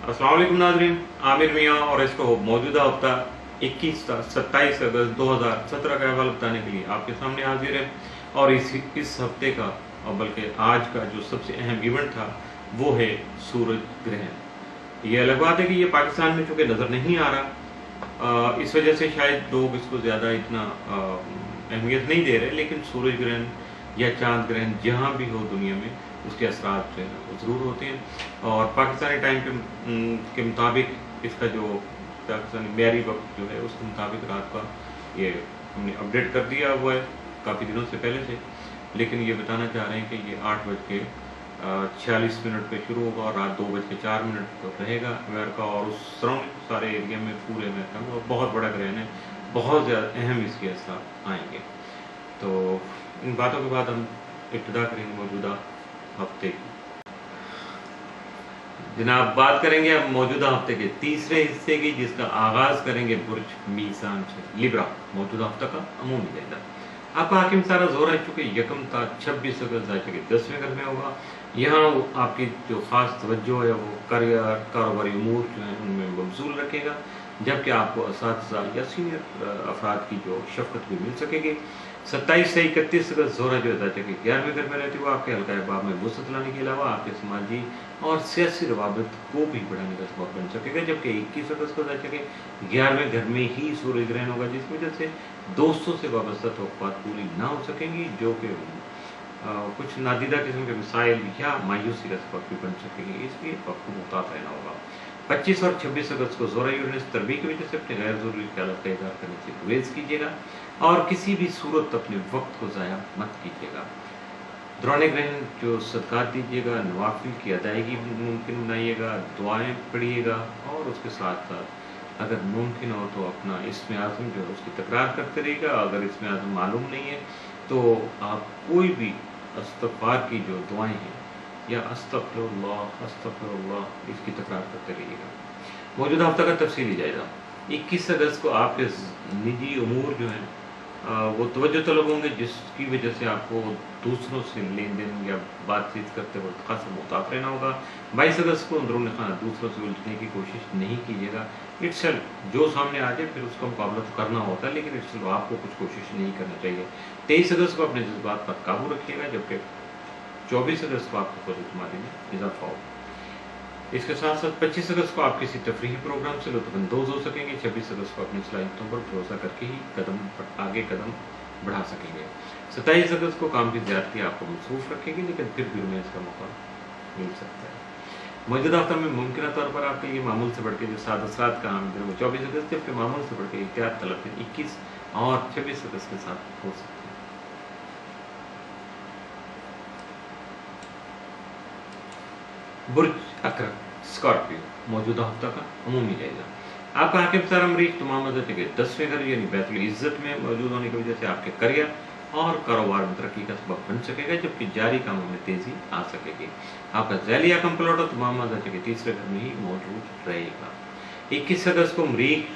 अस्सलाम वालेकुम नाज़रीन, आमिर मियाँ और इसको मौजूदा हफ्ता 27 अगस्त 2017 का अहवाल बताने के लिए आपके सामने हाजिर है। और इस हफ्ते का और बल्कि आज का जो सबसे अहम इवेंट था वो है सूरज ग्रहण। ये अलग बात है कि ये पाकिस्तान में चूँकि नज़र नहीं आ रहा, इस वजह से शायद लोग इसको ज़्यादा इतना अहमियत नहीं दे रहे, लेकिन सूरज ग्रहण या चांद ग्रहण जहाँ भी हो दुनिया में उसके असरात जो है वो ज़रूर होते हैं। और पाकिस्तानी टाइम के मुताबिक इसका जो पाकिस्तानी म्यारी वक्त जो है उसके मुताबिक रात का ये हमने अपडेट कर दिया हुआ है काफ़ी दिनों से पहले से, लेकिन ये बताना चाह रहे हैं कि ये 8:46 पे शुरू होगा और रात 2:04 तो रहेगा अमेरिका और उस सराउंडिंग सारे एरिया में, पूरे अमेरिका में। और बहुत बड़ा ग्रहण है, बहुत ज़्यादा अहम इसके असर आएंगे। तो इन बातों के बाद हम इब्तिदा करेंगे मौजूदा हफ्ते की। जनाब, बात करेंगे अब मौजूदा हफ्ते के तीसरे हिस्से की, जिसका आगाज करेंगे बुर्ज मीज़ान से। लिब्रा मौजूदा हफ्ता का अमूमी जायजा। आपका हाकिम सारा जोर है, चूंकि यकम था 26 अगस्त जाके 10वें घर में होगा। यहाँ आपकी जो खास तवज्जो है वो करियर, कारोबारी उमूर जो है उनमें मबजूल रखेगा, जबकि आपको असातिज़ा या सीनियर अफराद की जो शफकत भी मिल सकेगी। 27 से 31 अगस्त जोरा जो है कि 11वें घर में रहती है, वो आपके हल्का अहबाब में वसअत लाने के अलावा आपके समाजी और सियासी रवाबत को भी बढ़ाने का सबब बन सकेगा। जबकि 21 अगस्त को जाके 11वें घर में ही सूर्य ग्रहण होगा, जिसकी वजह से दोस्तों से वाबस्ता तौक़ात पूरी ना हो सकेंगी, जो कि कुछ नादीदा किस्म के मिसाइल या मायूसी का सबब भी बन सकेंगे। इसलिए आपको मुहतात रहना होगा। 25 और 26 अगस्त को ज़ोरा यूरेनस तरबी की वजह से अपने गैर ज़रूरी ख्यालात का इज़हार करने से गुरेज कीजिएगा और किसी भी सूरत अपने वक्त को ज़ाया मत कीजिएगा। दौरान ग्रहण जो सदक़ात दीजिएगा, नवाफिल की अदायगी मुमकिन बनाइएगा, दुआएं पढ़िएगा और उसके साथ साथ अगर मुमकिन हो तो अपना इस्म आज़म जो है उसकी तकरार करते रहिएगा। अगर इस्म आज़म मालूम नहीं है तो आप कोई भी इस्तग़फ़ार की जो दुआएं हैं या अस्तग़फ़िरुल्लाह इसकी तकरार करते रहिएगा। मौजूदा हफ्ता का तफसीली जायजा। 21 अगस्त को आपके निजी उमूर जो हैं वो तवज्जो तलब होंगे, जिसकी वजह से आपको दूसरों से लेन देन या बातचीत करते वक्त खासा मुहतात रहना होगा। 22 अगस्त को अंदरून खाना दूसरों से उलझने की कोशिश नहीं कीजिएगा। इट्सेल्फ जो सामने आ जाए फिर उसका मुकाबला तो करना होता है, लेकिन इट्सेल्फ आपको कुछ कोशिश नहीं करना चाहिए। 23 अगस्त को अपने जज्बात पर काबू रखिएगा, जबकि 24 अगस्त को आपको खुद एतमादी में इजाफा होगा। इसके साथ साथ 25 अगस्त को आप किसी तफरीही प्रोग्राम से लुत्फ़अंदोज़ हो सकेंगे। 26 अगस्त को अपनी सलाहियतों पर भरोसा करके ही आगे कदम बढ़ा सकेंगे। 27 अगस्त को काम की ज़्यादती आपको मसरूफ़ रखेगी, लेकिन फिर भी उन्हें इसका मौका मिल सकता है। मौजूदा हफ्ता में मुमकिन तौर पर आपके लिए मामूल से बढ़ के जो सात असरात का आम है वो 24 अगस्त, जबकि मामूल से बढ़ के एहतियात तलब 21 और 26 अगस्त के साथ हो सकते हैं। बुर्ज अकरम स्कॉर्पियो मौजूदा हफ्ता का अमूमी जायजा। आपका हाकिम सारा मरीज तमाम मदद के 10वें घर यानी बैतुल इज़्ज़त में मौजूद होने की वजह से आपके करियर और कारोबार में तरक्की का सबब बन सकेगा, जबकि जारी कामों में तेजी आ सकेगी। आपका ज़ैलिया कम प्लॉट तमाम मदद के तीसरे घर में ही मौजूद रहेगा। 21 अगस्त को मरीख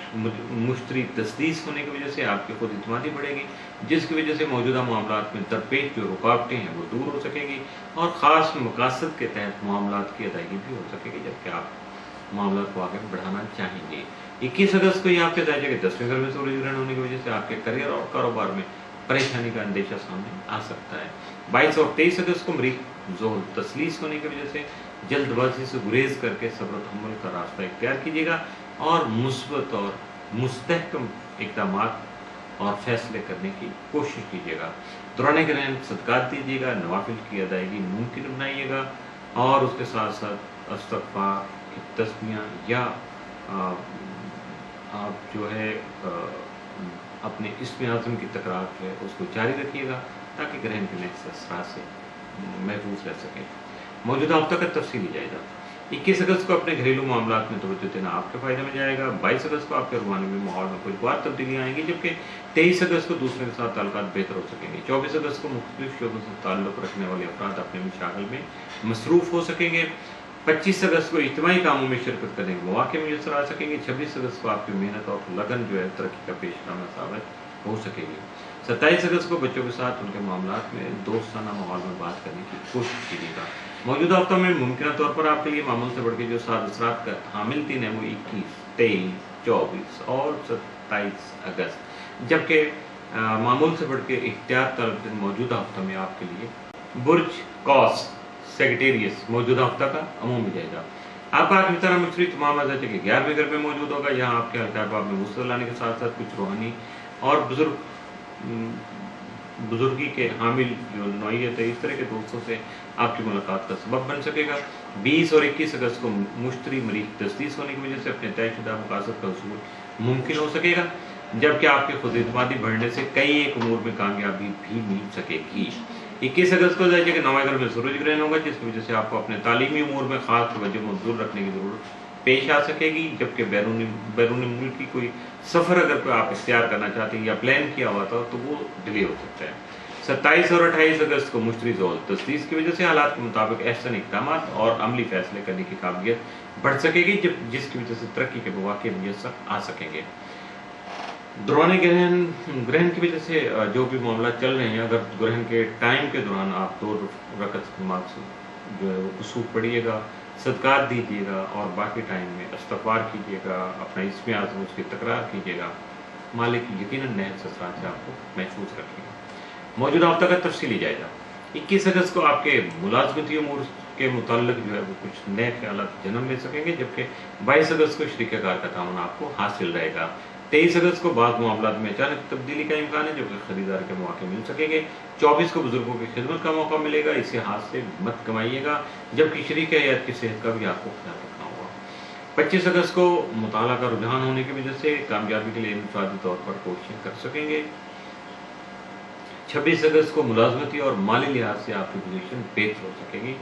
मुश्तरी तस्दीस होने की वजह से आपकी खुद इत्मीनान बढ़ेगी, जिसकी वजह से मौजूदा मामलात में दरपेश जो रुकावटें हैं वो दूर हो सकेंगी और ख़ास मकासद के तहत मामलात की अदायगी भी हो सकेगी, जबकि आप मामलात को आगे बढ़ाना चाहेंगे। 21 अगस्त को ये आपके दायरे के 10वें घर में सूरज ग्रहण होने की वजह से आपके करियर और कारोबार में परेशानी का अंदेशा सामने आ सकता है। 22 और 23 अगस्त को मरीख ज़ोहल तस्लीस होने की वजह से जल्दबाजी से गुरेज करके सब्र तहम्मुल का रास्ता इख्तियार कीजिएगा और मुस्बत और मुस्तहकम इक़दाम और फैसले करने की कोशिश कीजिएगा। दौरान ग्रहण सदक़ात दीजिएगा, नवाफिल की अदायगी मुमकिन बनाइएगा और उसके साथ साथ इस्तग़फ़ार की तस्बीहां या आप जो है अपने इस्म आज़म की तकरार जो है उसको जारी रखिएगा, ताकि ग्रहण के नेक्स्ट असरात से महफूज रह सकें। मौजूदा हफ्ता का तफसीली जायजा। 21 अगस्त को अपने घरेलू मामलात में तवज्जो देना आपके फ़ायदे में जाएगा। 22 अगस्त को आपके रूहानी माहौल में खुशगवार तब्दीली आएंगी, जबकि 23 अगस्त को दूसरे के साथ ताल्लुकात बेहतर हो सकेंगे। 24 अगस्त को मुख्तलिफ शोबों से ताल्लुक़ रखने वाले अफराद अपने मशागिल में मसरूफ़ हो सकेंगे। 25 अगस्त को इज्तिमाई कामों में शिरकत करने के मौके मुयस्सर आ सकेंगे। 26 अगस्त को आपकी मेहनत और लगन जो है तरक्की का पेशनामा साबित हो सकेगी। 27 अगस्त को बच्चों के साथ उनके मामलात में दोस्ताना माहौल में बात करने की कोशिश कीजिएगा। मौजूदा हफ्ता में मुमकिन तौर पर आपके लिए मामूल से बढ़ के जो सात असरात का हामिल दिन है वो 21, 23, 24 और 27 अगस्त, जबकि मामूल से बढ़ के एहतियात तलब दिन मौजूदा हफ्ता में आपके लिए बुर्ज कॉस सेक्रेटेरियस मौजूदा हफ्ता का अमूमी जायजा। आपका आखिरी तरह मुश्तरी तमाम अज़ा के 11वें घर पे मौजूद होगा। यहाँ आपके अहबाब में वुसअत लाने के साथ साथ कुछ रूहानी और बुजुर्गी के हामिल जो नौइयत है, इस तरह के दोस्तों से आपकी मुलाकात का सबब बन सकेगा। 20 और 21 अगस्त को मुश्तरी मरीज तस्दीस होने की वजह से अपने तयशुदा मकासद का हसूल मुमकिन हो सकेगा, जबकि आपके खुद एतमादी बढ़ने से कई एक उमूर में कामयाबी भी मिल सकेगी। 21 अगस्त को जाइए कि नौवें घर में सूरज ग्रहण होगा, जिसकी वजह से आपको अपने तालीमी उमूर में खास तवज्जो मबज़ूल रखने की ज़रूरत पेश आ सकेगी, जबकि बैरूनी मुल्क की कोई सफ़र अगर कोई आप इख्तियार करना चाहते हैं या प्लान किया हुआ था तो वो डिले हो सकता है। 27 और 28 अगस्त को मुश्तरी ज़ोल तस्दीस की वजह से हालात के मुताबिक अहसन इक़दाम और अमली फैसले करने की काबिलियत बढ़ सकेगी, जिसकी वजह से तरक्की के मौके मुयस्सर आ सकेंगे। दौरान ग्रहण की वजह से जो भी मामला चल रहे हैं, अगर ग्रहण के टाइम के दौरान आप 2 रकत नमाज जो है वो कुसूफ पढ़िएगा, सदकात दीजिएगा और बाकी टाइम में इस्तग़फ़ार कीजिएगा, अपना इसमें आज़म उसकी तकरार कीजिएगा, मालिक यकीनन नए असरात से आपको महफूज रखेगा। मौजूदा हफ्ता का तफसीली जायजा। 21 अगस्त को आपके मुलाज़मती उमूर के मुताल्लिक़ जो है वो कुछ नए ख्यालात जन्म ले सकेंगे, जबकि 22 अगस्त को शरीके कार का ताउन आपको हासिल रहेगा। 23 अगस्त को बाद मामलात में अचानक तब्दीली का इम्कान है, जो कि खरीदार के मौके मिल सकेंगे। 24 को बुजुर्गों की खिदमत का मौका मिलेगा, इसे हाथ से मत कमाइएगा, जबकि शरीक हयात की सेहत का भी आपको ख्याल रखना होगा। 25 अगस्त को मुताला का रुझान होने की वजह से कामयाबी के लिए इनफरादी तौर पर कोशिशें कर सकेंगे। 26 अगस्त को मुलाजमती और माली लिहाज से आपकी पोजीशन बेहतर हो सकेगी।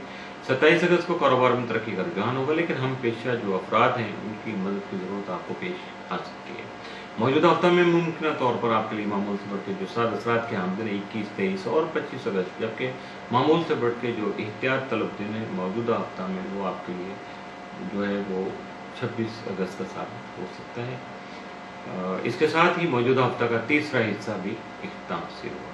27 अगस्त को कारोबार में तरक्की का रुझान होगा, लेकिन हम पेशा जो अफराद हैं उनकी मदद की ज़रूरत आपको पेश आ सकती है। मौजूदा हफ्ता में मुमकिन तौर पर आपके लिए मामूल से बढ़ के जो 7 असरात के आमदन 21, 23 और 25 अगस्त, जबकि मामूल से बढ़ के जो एहतियात तलब दिन है मौजूदा हफ्ता में वो आपके लिए जो है वो 26 अगस्त का साबित हो सकता है। इसके साथ ही मौजूदा हफ्ता का तीसरा हिस्सा भी इख्तिताम से हुआ।